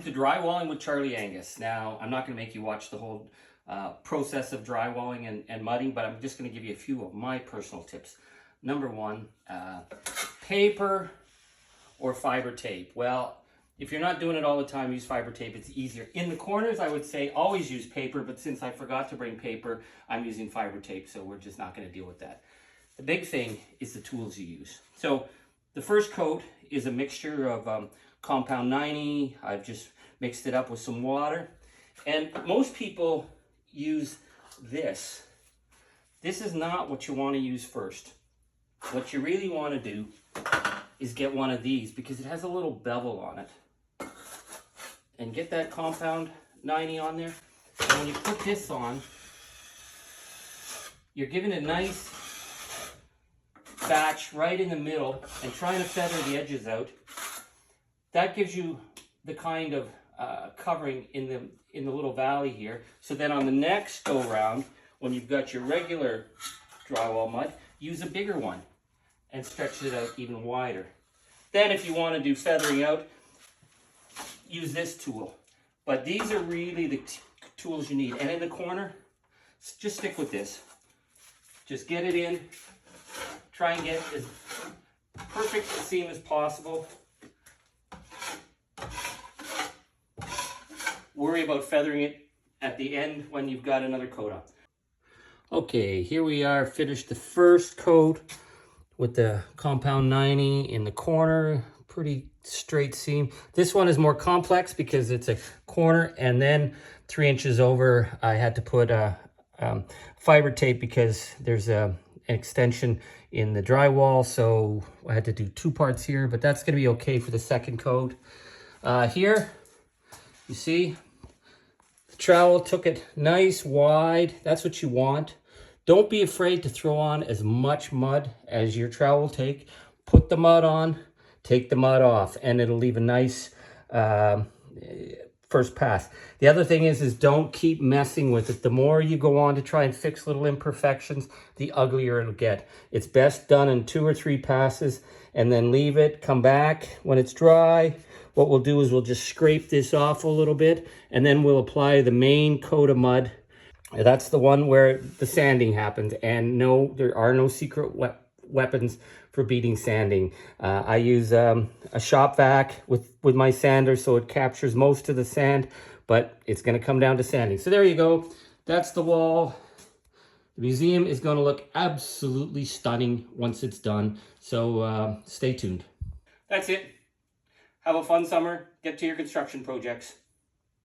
to Drywalling with Charlie Angus. Now, I'm not going to make you watch the whole process of drywalling and mudding, but I'm just going to give you a few of my personal tips. Number one, paper or fiber tape. Well, if you're not doing it all the time, use fiber tape. It's easier. In the corners, I would say always use paper, but since I forgot to bring paper, I'm using fiber tape, so we're just not going to deal with that. The big thing is the tools you use. So the first coat is a mixture of compound 90. I've just mixed it up with some water. And most people use this. This is not what you want to use first. What you really want to do is get one of these because it has a little bevel on it. And get that compound 90 on there. And when you put this on, you're giving a nice batch right in the middle and trying to feather the edges out. That gives you the kind of covering in the little valley here. So then on the next go round, when you've got your regular drywall mud, use a bigger one and stretch it out even wider. Then if you want to do feathering out, use this tool. But these are really the tools you need. And in the corner, just stick with this. Just get it in. Try and get as perfect a seam as possible. Worry about feathering it at the end when you've got another coat on. Okay, here we are, finished the first coat with the compound 90 in the corner. Pretty straight seam. This one is more complex because it's a corner, and then 3 inches over I had to put fiber tape because there's an extension in the drywall, so I had to do 2 parts here, but that's going to be okay for the second coat. Here, you see, the trowel took it nice wide. That's what you want. Don't be afraid to throw on as much mud as your trowel will take. Put the mud on, take the mud off, and it'll leave a nice first pass. The other thing is don't keep messing with it. The more you go on to try and fix little imperfections, the uglier it'll get. It's best done in 2 or 3 passes and then leave it, come back when it's dry. What we'll do is we'll just scrape this off a little bit and then we'll apply the main coat of mud. That's the one where the sanding happens, and no, there are no secret weapons for beating sanding. I use a shop vac with my sander, so it captures most of the sand, but it's going to come down to sanding. So there you go. That's the wall. The museum is going to look absolutely stunning once it's done. So stay tuned. That's it. Have a fun summer. Get to your construction projects.